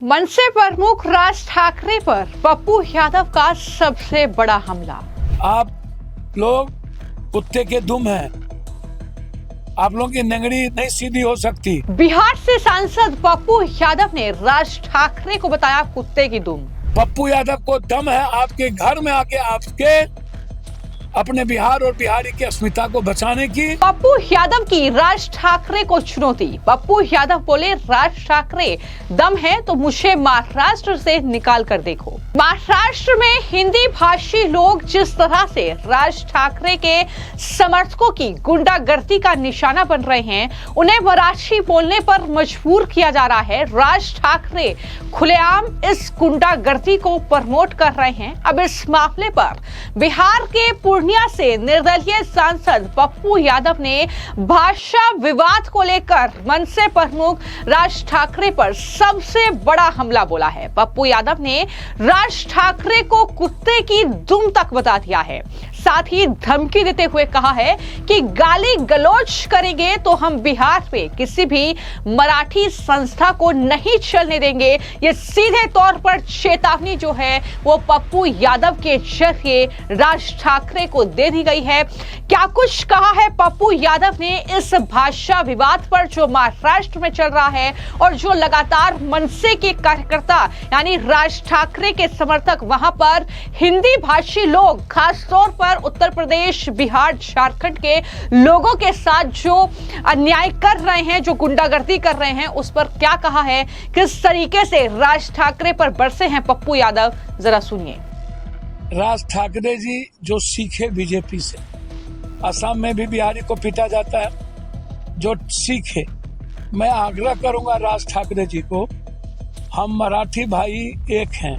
मनसे प्रमुख राज ठाकरे पर पप्पू यादव का सबसे बड़ा हमला। आप लोग कुत्ते के दुम हैं। आप लोगों की नंगड़ी नहीं सीधी हो सकती। बिहार से सांसद पप्पू यादव ने राज ठाकरे को बताया कुत्ते की दुम। पप्पू यादव को दम है आपके घर में आके आपके अपने बिहार और बिहारी की अस्मिता को बचाने की। पप्पू यादव की राज ठाकरे को चुनौती। पप्पू यादव बोले, राज ठाकरे दम है तो मुझे महाराष्ट्र से निकाल कर देखो। महाराष्ट्र में हिंदी भाषी लोग जिस तरह से राज ठाकरे के समर्थकों की गुंडागर्दी का निशाना बन रहे हैं, उन्हें मराठी बोलने पर मजबूर किया जा रहा है। राज ठाकरे खुलेआम इस गुंडागर्दी को प्रमोट कर रहे हैं। अब इस मामले पर बिहार के पूर्णिया से निर्दलीय सांसद पप्पू यादव ने भाषा विवाद को लेकर मनसे प्रमुख राज ठाकरे पर सबसे बड़ा हमला बोला है। पप्पू यादव ने राज ठाकरे को कुत्ते की दुम तक बता दिया है। साथ ही धमकी देते हुए कहा है कि गाली गलौज करेंगे तो हम बिहार में किसी भी मराठी संस्था को नहीं चलने देंगे। ये सीधे तौर पर चेतावनी जो है वो पप्पू यादव के जरिए राज ठाकरे को दे दी गई है। क्या कुछ कहा है पप्पू यादव ने इस भाषा विवाद पर जो महाराष्ट्र में चल रहा है और जो लगातार मनसे के कार्यकर्ता यानी राज ठाकरे के समर्थक वहां पर हिंदी भाषी लोग खासतौर पर उत्तर प्रदेश, बिहार, झारखंड के लोगों के साथ जो अन्याय कर रहे हैं, जो गुंडागर्दी कर रहे हैं, उस पर क्या कहा है, किस तरीके से राज ठाकरे पर बरसे हैं पप्पू यादव, जरा सुनिए। राज ठाकरे जी जो सीखे बीजेपी से, असम में भी बिहारी को पीटा जाता है, जो सीखे। मैं आग्रह करूंगा राज ठाकरे जी को, हम मराठी भाई एक हैं,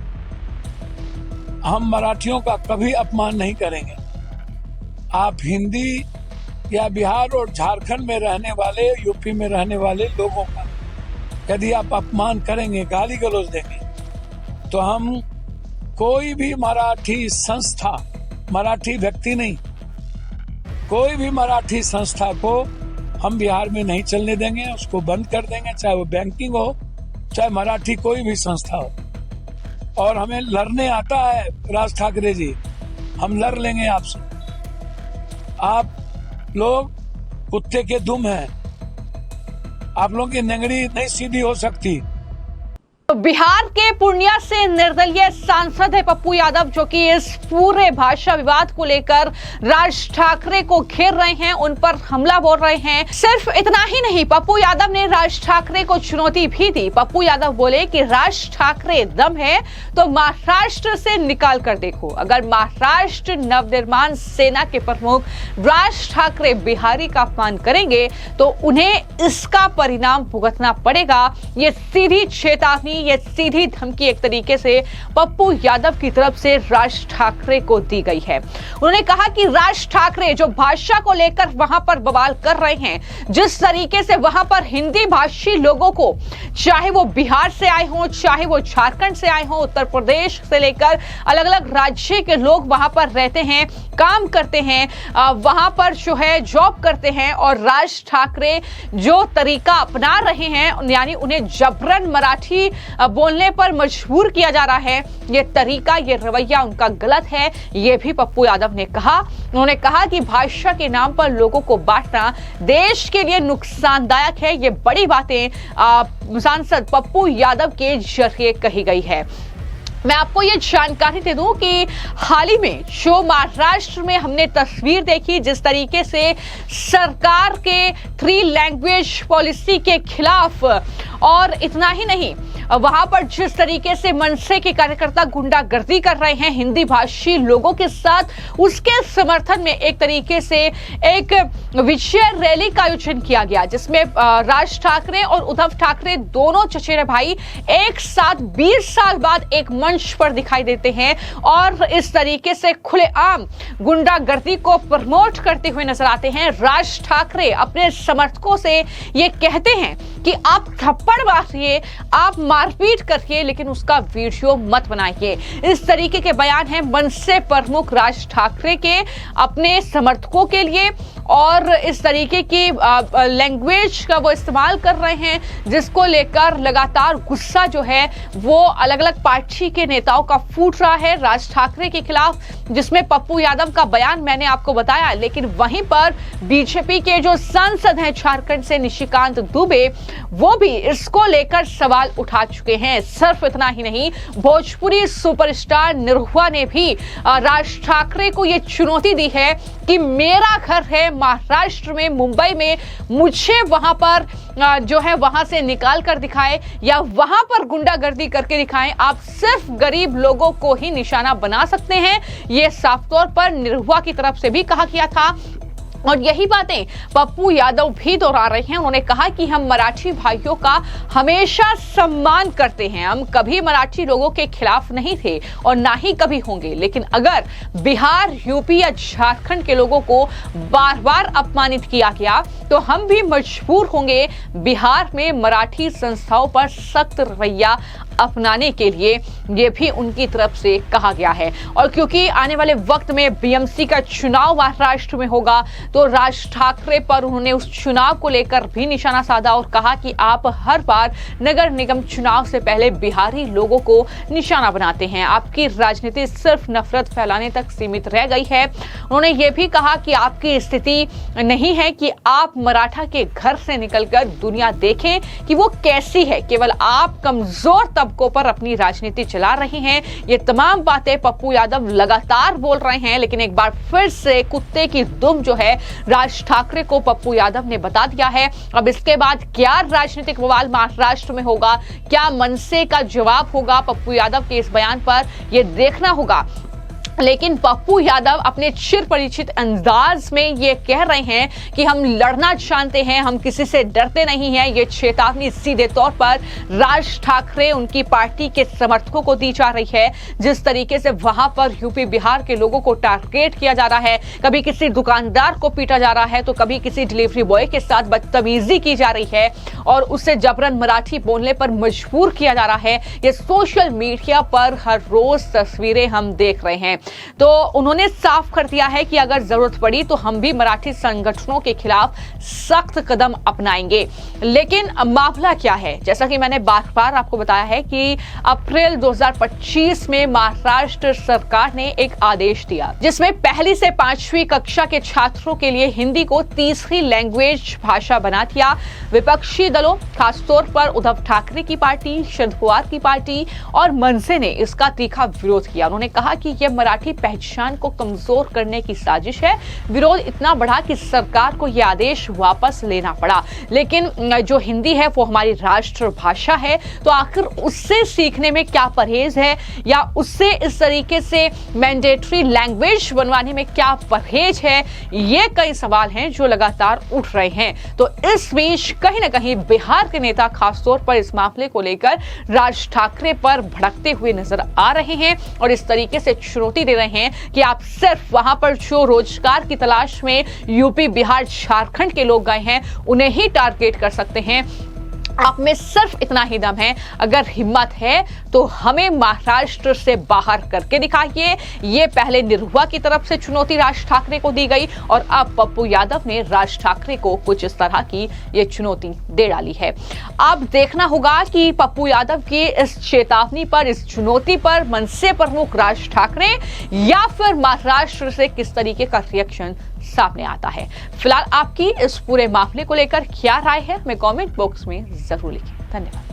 हम मराठियों का कभी अपमान नहीं करेंगे। आप हिंदी या बिहार और झारखंड में रहने वाले, यूपी में रहने वाले लोगों का यदि आप अपमान करेंगे, गाली गलौज देंगे, तो हम कोई भी मराठी संस्था, मराठी व्यक्ति नहीं, कोई भी मराठी संस्था को हम बिहार में नहीं चलने देंगे, उसको बंद कर देंगे, चाहे वो बैंकिंग हो, चाहे मराठी कोई भी संस्था हो। और हमें लड़ने आता है राज ठाकरे जी, हम लड़ लेंगे आपसे। आप लोग कुत्ते के दुम हैं। आप लोगों की नंगड़ी नहीं सीधी हो सकती। बिहार के पूर्णिया से निर्दलीय सांसद है पप्पू यादव, जो कि इस पूरे भाषा विवाद को लेकर राज ठाकरे को घेर रहे हैं, उन पर हमला बोल रहे हैं। सिर्फ इतना ही नहीं, पप्पू यादव ने राज ठाकरे को चुनौती भी दी। पप्पू यादव बोले कि राज ठाकरे दम है तो महाराष्ट्र से निकाल कर देखो। अगर महाराष्ट्र नवनिर्माण सेना के प्रमुख राज ठाकरे बिहारी का अपमान करेंगे तो उन्हें इसका परिणाम भुगतना पड़ेगा। ये सीधी चेतावनी, ये सीधी धमकी एक तरीके से पप्पू यादव की तरफ से राज ठाकरे को दी गई है। उन्होंने कहा कि राज ठाकरे जो भाषा को लेकर वहां पर बवाल कर रहे हैं, जिस तरीके से वहां पर हिंदी भाषी लोगों को, चाहे वो बिहार से आए हों, चाहे वो झारखंड से आए हों, उत्तर प्रदेश से लेकर अलग अलग राज्य के लोग वहां पर रहते हैं, काम करते हैं, वहां पर जो है जॉब करते हैं, और राज ठाकरे जो तरीका अपना रहे हैं, यानी उन्हें जबरन मराठी बोलने पर मजबूर किया जा रहा है, ये तरीका, ये रवैया उनका गलत है, ये भी पप्पू यादव ने कहा। उन्होंने कहा कि भाषा के नाम पर लोगों को बांटना देश के लिए नुकसानदायक है। ये बड़ी बातें सांसद पप्पू यादव के जरिए कही गई है। मैं आपको ये जानकारी दे दूं कि हाल ही में जो महाराष्ट्र में हमने तस्वीर देखी, जिस तरीके से सरकार के 3 लैंग्वेज पॉलिसी के खिलाफ, और इतना ही नहीं, वहां पर जिस तरीके से मनसे के कार्यकर्ता गुंडागर्दी कर रहे हैं हिंदी भाषी लोगों के साथ, उसके समर्थन में एक तरीके से एक विजय रैली का आयोजन किया गया, जिसमें राज ठाकरे और उद्धव ठाकरे दोनों चचेरे भाई एक साथ 20 साल बाद एक मंच पर दिखाई देते हैं और इस तरीके से खुलेआम गुंडागर्दी को प्रमोट करते हुए नजर आते हैं। राज ठाकरे अपने समर्थकों से ये कहते हैं कि आप थप्पड़ मारिए, आप मारपीट करिए, लेकिन उसका वीडियो मत बनाइए। इस तरीके के बयान हैं मनसे प्रमुख राज ठाकरे के अपने समर्थकों के लिए, और इस तरीके की लैंग्वेज का वो इस्तेमाल कर रहे हैं, जिसको लेकर लगातार गुस्सा जो है वो अलग अलग पार्टी के नेताओं का फूट रहा है राज ठाकरे के खिलाफ, जिसमें पप्पू यादव का बयान मैंने आपको बताया। लेकिन वहीं पर बीजेपी के जो सांसद हैं झारखंड से निशिकांत दुबे, वो भी इसको लेकर सवाल उठा चुके हैं। सिर्फ इतना ही नहीं, भोजपुरी सुपरस्टार निरहुआ ने भी राज ठाकरे को ये चुनौती दी है कि मेरा घर है महाराष्ट्र में, मुंबई में, मुझे वहां पर जो है वहां से निकाल कर दिखाए या वहां पर गुंडागर्दी करके दिखाएं। आप सिर्फ गरीब लोगों को ही निशाना बना सकते हैं, ये साफ तौर पर निरहुआ की तरफ से भी कहा गया था। और यही बातें पप्पू यादव भी दोहरा रहे हैं। उन्होंने कहा कि हम मराठी भाइयों का हमेशा सम्मान करते हैं, हम कभी मराठी लोगों के खिलाफ नहीं थे और ना ही कभी होंगे, लेकिन अगर बिहार, यूपी या झारखंड के लोगों को बार बार अपमानित किया गया तो हम भी मजबूर होंगे बिहार में मराठी संस्थाओं पर सख्त रवैया अपनाने के लिए, ये भी उनकी तरफ से कहा गया है। और क्योंकि आने वाले वक्त में बीएमसी का चुनाव महाराष्ट्र में होगा, तो राज ठाकरे पर उन्होंने उस चुनाव को लेकर भी निशाना साधा और कहा कि आप हर बार नगर निगम चुनाव से पहले बिहारी लोगों को निशाना बनाते हैं, आपकी राजनीति सिर्फ नफरत फैलाने तक सीमित रह गई है। उन्होंने ये भी कहा कि आपकी स्थिति नहीं है कि आप मराठा के घर से निकलकर दुनिया देखें कि वो कैसी है, केवल आप कमजोर तबकों पर अपनी राजनीति चला रहे हैं। ये तमाम बातें पप्पू यादव लगातार बोल रहे हैं, लेकिन एक बार फिर से कुत्ते की दुम जो है राज ठाकरे को पप्पू यादव ने बता दिया है। अब इसके बाद क्या राजनीतिक बवाल महाराष्ट्र में होगा, क्या मनसे का जवाब होगा पप्पू यादव के इस बयान पर, ये देखना होगा। लेकिन पप्पू यादव अपने चिर परिचित अंदाज में ये कह रहे हैं कि हम लड़ना जानते हैं, हम किसी से डरते नहीं हैं। ये चेतावनी सीधे तौर पर राज ठाकरे, उनकी पार्टी के समर्थकों को दी जा रही है। जिस तरीके से वहां पर यूपी बिहार के लोगों को टारगेट किया जा रहा है, कभी किसी दुकानदार को पीटा जा रहा है तो कभी किसी डिलीवरी बॉय के साथ बदतमीजी की जा रही है और उससे जबरन मराठी बोलने पर मजबूर किया जा रहा है। ये सोशल मीडिया पर हर रोज तस्वीरें हम देख रहे हैं। तो उन्होंने साफ कर दिया है कि अगर जरूरत पड़ी तो हम भी मराठी संगठनों के खिलाफ सख्त कदम अपनाएंगे। लेकिन मामला क्या है, जैसा कि मैंने बार बार आपको बताया है कि अप्रैल 2025 में महाराष्ट्र सरकार ने एक आदेश दिया जिसमें पहली से 5वीं कक्षा के छात्रों के लिए हिंदी को तीसरी लैंग्वेज भाषा बना दिया। विपक्षी दलों, खासतौर पर उद्धव ठाकरे की पार्टी, शरद पवार की पार्टी और मनसे ने इसका तीखा विरोध किया। उन्होंने कहा कि यह मराठी पहचान को कमजोर करने की साजिश है। विरोध इतना बढ़ा कि सरकार को यह आदेश वापस लेना पड़ा। लेकिन जो हिंदी है वो हमारी राष्ट्रभाषा है, तो आखिर उससे सीखने में क्या परहेज है या उससे इस तरीके से मैंडेटरी लैंग्वेज बनवाने में क्या परहेज है, ये कई सवाल हैं जो लगातार उठ रहे हैं। तो इस बीच कहीं ना कहीं बिहार के नेता खासतौर पर इस मामले को लेकर राज ठाकरे पर भड़कते हुए नजर आ रहे हैं और इस तरीके से चुनौती दे रहे हैं कि आप सिर्फ वहां पर जो रोजगार की तलाश में यूपी, बिहार, झारखंड के लोग गए हैं उन्हें ही टारगेट कर सकते हैं। आप में सिर्फ इतना ही दम है, अगर हिम्मत है तो हमें महाराष्ट्र से बाहर करके दिखाइए। ये पहले निरहुआ की तरफ से चुनौती राज ठाकरे को दी गई और अब पप्पू यादव ने राज ठाकरे को कुछ इस तरह की ये चुनौती दे डाली है। अब देखना होगा कि पप्पू यादव की इस चेतावनी पर, इस चुनौती पर मनसे प्रमुख राज ठाकरे या फिर महाराष्ट्र से किस तरीके का रिएक्शन सामने आता है। फिलहाल आपकी इस पूरे मामले को लेकर क्या राय है, हमें कमेंट बॉक्स में जरूर लिखें। धन्यवाद।